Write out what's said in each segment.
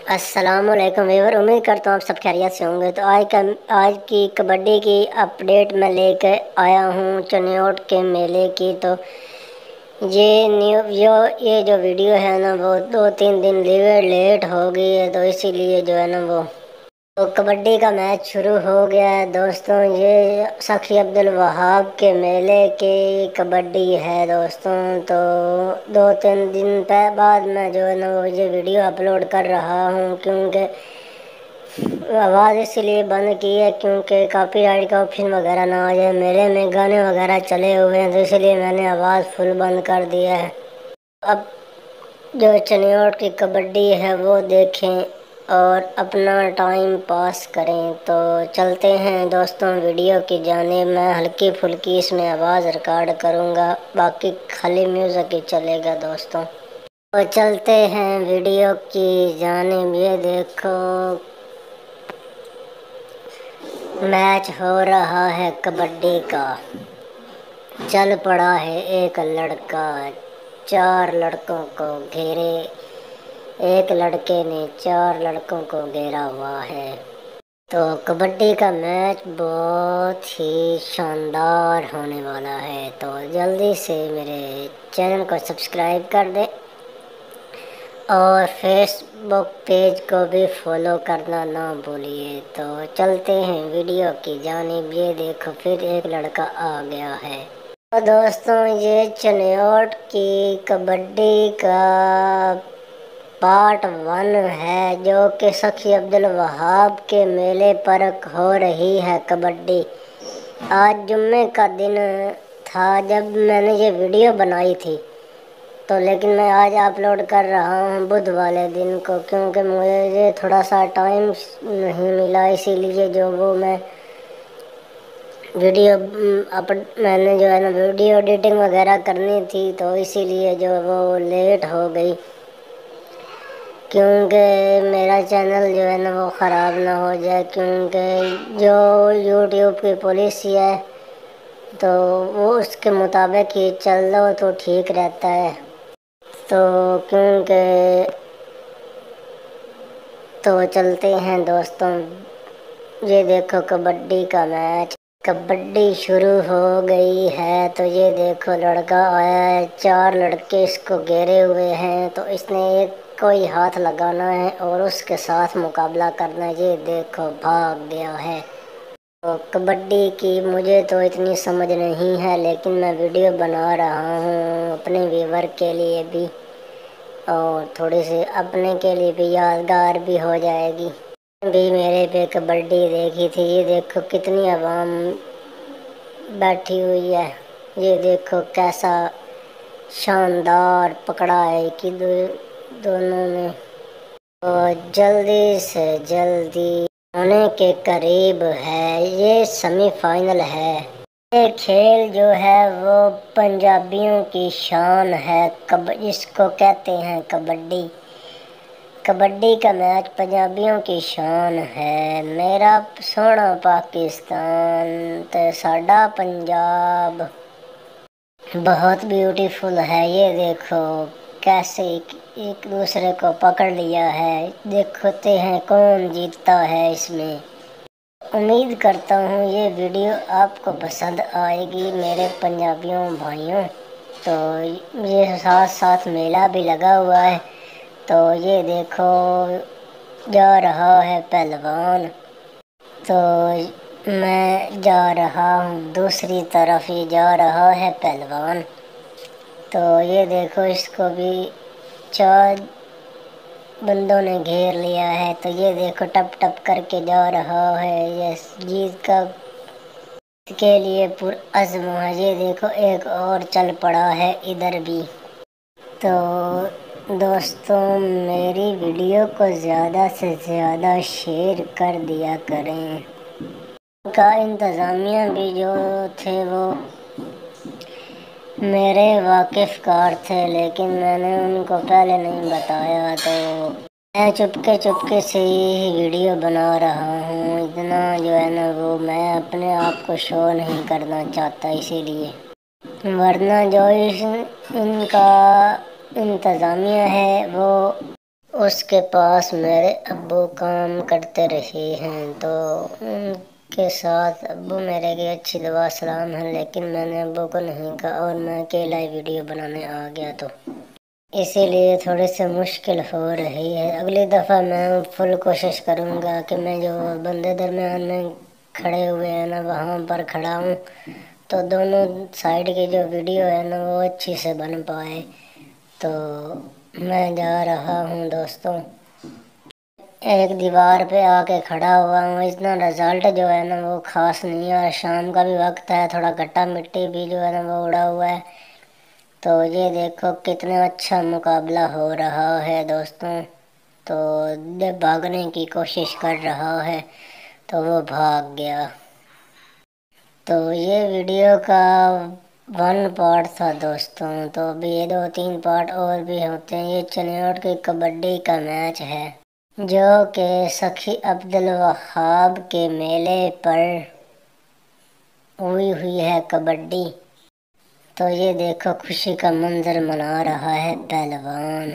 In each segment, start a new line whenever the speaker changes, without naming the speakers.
अस्सलाम वालेकुम व्यूअर, उम्मीद करता हूँ आप सब खैरियत से होंगे। तो आज की कबड्डी की अपडेट मैं लेकर आया हूँ चनियोट के मेले की। तो ये जो वीडियो है ना वो 2-3 दिन लेट हो गई है, तो इसीलिए जो है ना वो तो कबड्डी का मैच शुरू हो गया है दोस्तों। ये सखी अब्दुल वहाब के मेले की कबड्डी है दोस्तों। तो 2-3 दिन बाद मैं जो है ना वो ये वीडियो अपलोड कर रहा हूँ, क्योंकि आवाज़ इसलिए बंद की है क्योंकि कॉपीराइट का ऑप्शन वगैरह ना आ जाए। मेले में गाने वगैरह चले हुए हैं, तो इसलिए मैंने आवाज़ फुल बंद कर दिया है। अब जो चनियोट की कबड्डी है वो देखें और अपना टाइम पास करें। तो चलते हैं दोस्तों वीडियो की जानिब। मैं हल्की फुल्की इसमें आवाज़ रिकॉर्ड करूँगा, बाकी खाली म्यूज़िक ही चलेगा दोस्तों। तो चलते हैं वीडियो की जानिब। ये देखो मैच हो रहा है कबड्डी का। चल पड़ा है एक लड़का, 4 लड़कों को घेरे, एक लड़के ने 4 लड़कों को घेरा हुआ है। तो कबड्डी का मैच बहुत ही शानदार होने वाला है। तो जल्दी से मेरे चैनल को सब्सक्राइब कर दें और फेसबुक पेज को भी फॉलो करना ना भूलिए। तो चलते हैं वीडियो की जानिब। ये देखो फिर एक लड़का आ गया है। तो दोस्तों ये चनियोट की कबड्डी का पार्ट 1 है, जो कि सखी अब्दुल वहाब के मेले पर हो रही है कबड्डी। आज जुम्मे का दिन था जब मैंने ये वीडियो बनाई थी, तो लेकिन मैं आज अपलोड कर रहा हूँ बुध वाले दिन को, क्योंकि मुझे थोड़ा सा टाइम नहीं मिला। इसीलिए जो वो मैं मैंने जो है ना वीडियो एडिटिंग वगैरह करनी थी, तो इसीलिए जो वो लेट हो गई, क्योंकि मेरा चैनल जो है ना वो ख़राब ना हो जाए। क्योंकि जो यूट्यूब की पॉलिसी है तो वो उसके मुताबिक ही चल लो तो ठीक रहता है। तो चलते हैं दोस्तों। ये देखो कबड्डी का मैच, कबड्डी शुरू हो गई है। तो ये देखो लड़का आया है, 4 लड़के इसको घेरे हुए हैं। तो इसने एक को ही हाथ लगाना है और उसके साथ मुकाबला करना है। ये देखो भाग गया है। तो कबड्डी की मुझे तो इतनी समझ नहीं है, लेकिन मैं वीडियो बना रहा हूँ अपने व्यूवर के लिए भी, और थोड़ी सी अपने के लिए भी यादगार भी हो जाएगी। भी मेरे पे कबड्डी देखी थी। ये देखो कितनी आवाम बैठी हुई है। ये देखो कैसा शानदार पकड़ा है कि दोनों ने। तो जल्दी से जल्दी होने के करीब है। ये सेमीफाइनल है। ये खेल जो है वो पंजाबियों की शान है। इसको कहते हैं कबड्डी। कबड्डी का मैच पंजाबियों की शान है। मेरा सोना पाकिस्तान ते साडा पंजाब बहुत ब्यूटीफुल है। ये देखो कैसे एक दूसरे को पकड़ लिया है। देखते हैं कौन जीतता है इसमें। उम्मीद करता हूँ ये वीडियो आपको पसंद आएगी मेरे पंजाबियों भाइयों। तो ये साथ साथ मेला भी लगा हुआ है। तो ये देखो जा रहा है पहलवान। तो मैं जा रहा हूँ दूसरी तरफ, ही जा रहा है पहलवान। तो ये देखो इसको भी 4 बंदों ने घेर लिया है। तो ये देखो टप टप करके जा रहा है। ये जीत का के लिए पुरअज़्म है। ये देखो एक और चल पड़ा है इधर भी। तो दोस्तों मेरी वीडियो को ज़्यादा से ज़्यादा शेयर कर दिया करें। का इंतज़ामिया भी जो थे वो मेरे वाकिफ़ कार थे, लेकिन मैंने उनको पहले नहीं बताया। तो मैं चुपके से ही वीडियो बना रहा हूँ। इतना जो है ना वो मैं अपने आप को शो नहीं करना चाहता, इसीलिए। वरना जो इनका इंतज़ामिया है वो اس کے پاس میرے ابو کام کرتے رہے ہیں، تو ان کے ساتھ ابو میرے کی اچھی دعا سلام ہے، لیکن میں نے ابو کو نہیں کہا اور میں اکیلا ہی ویڈیو بنانے آ گیا، تو اسی لیے تھوڑی سی مشکل ہو رہی ہے۔ اگلی دفعہ میں فل کوشش کروں گا کہ میں جو بندے درمیان میں کھڑے ہوئے ہیں نا وہاں پر کھڑا ہوں، تو دونوں سائڈ کی جو ویڈیو ہے نا وہ اچھی سے بن پائے۔ تو میں جا رہا ہوں دوستوں، ایک دیوار پہ آ کے کھڑا ہوا ہوں، اتنا رزلٹ جو ہے نا وہ خاص نہیں ہے، اور شام کا بھی وقت ہے، تھوڑا گٹا مٹی بھی جو ہے نا وہ اڑا ہوا ہے۔ تو یہ دیکھو کتنا اچھا مقابلہ ہو رہا ہے دوستوں۔ تو جب بھاگنے کی کوشش کر رہا ہے تو وہ بھاگ گیا۔ تو یہ ویڈیو کا 1 پارٹ تھا دوستوں، تو ابھی یہ 2-3 پارٹ اور بھی ہوتے ہیں۔ یہ چنیوٹ کی کبڈی کا میچ ہے جو کہ سخی عبدالوہاب کے میلے پر ہوئی ہے کبڈی۔ تو یہ دیکھو خوشی کا منظر منا رہا ہے پہلوان۔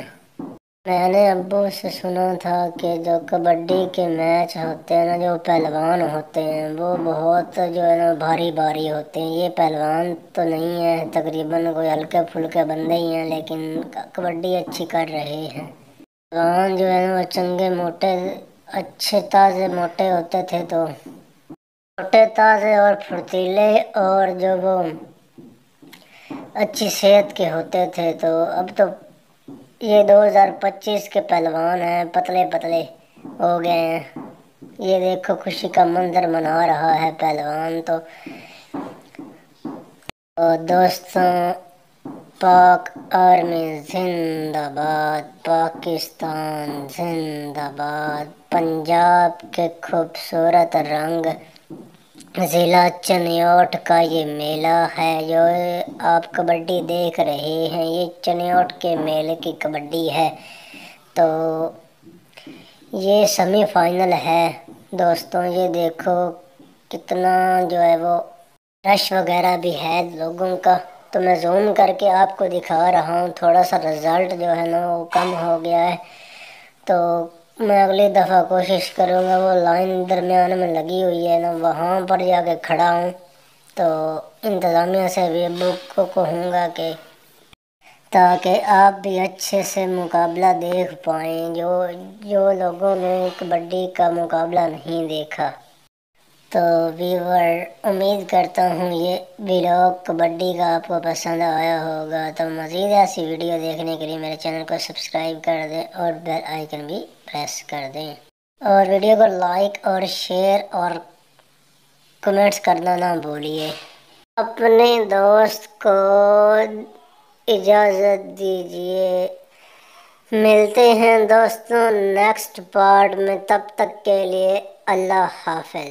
میں نے ابو سے سنا تھا کہ جو کبڈی کے میچ ہوتے ہیں نا، جو پہلوان ہوتے ہیں وہ بہت جو ہے نا بھاری بھاری ہوتے ہیں۔ یہ پہلوان تو نہیں ہے، تقریباً کوئی ہلکے پھلکے بندے ہی ہیں، لیکن کبڈی اچھی کر رہے ہیں۔ پہلوان جو ہے نا وہ چنگے موٹے اچھے تازے موٹے ہوتے تھے، تو موٹے تازے اور پھرتیلے اور جو وہ اچھی صحت کے ہوتے تھے۔ تو اب تو یہ 2025 کے پہلوان ہیں، پتلے پتلے ہو گئے ہیں۔ یہ دیکھو خوشی کا منظر منا رہا ہے پہلوان۔ تو دوستوں، پاک آرمی زندہ باد، پاکستان زندہ باد۔ پنجاب کے خوبصورت رنگ ضلع چنیوٹ کا یہ میلہ ہے جو آپ کبڈی دیکھ رہے ہیں، یہ چنیوٹ کے میلے کی کبڈی ہے۔ تو یہ سیمی فائنل ہے دوستوں، یہ دیکھو کتنا جو ہے وہ رش وغیرہ بھی ہے لوگوں کا۔ تو میں زوم کر کے آپ کو دکھا رہا ہوں، تھوڑا سا رزلٹ جو ہے نا وہ کم ہو گیا ہے، تو میں اگلی دفعہ کوشش کروں گا۔ وہ لائن درمیان میں لگی ہوئی ہے نا وہاں پر جا کے کھڑا ہوں، تو انتظامیہ سے بھی ابو کو کہوں گا کہ تاکہ آپ بھی اچھے سے مقابلہ دیکھ پائیں، جو لوگوں نے کبڈی کا مقابلہ نہیں دیکھا۔ تو ویور، امید کرتا ہوں یہ ویلاگ کبڈی کا آپ کو پسند آیا ہوگا۔ تو مزید ایسی ویڈیو دیکھنے کے لیے میرے چینل کو سبسکرائب کر دیں اور بیل آئیکن بھی پریس کر دیں، اور ویڈیو کو لائک اور شیئر اور کمنٹس کرنا نہ بھولیے۔ اپنے دوست کو اجازت دیجیے، ملتے ہیں دوستوں نیکسٹ پارٹ میں، تب تک کے لیے اللہ حافظ۔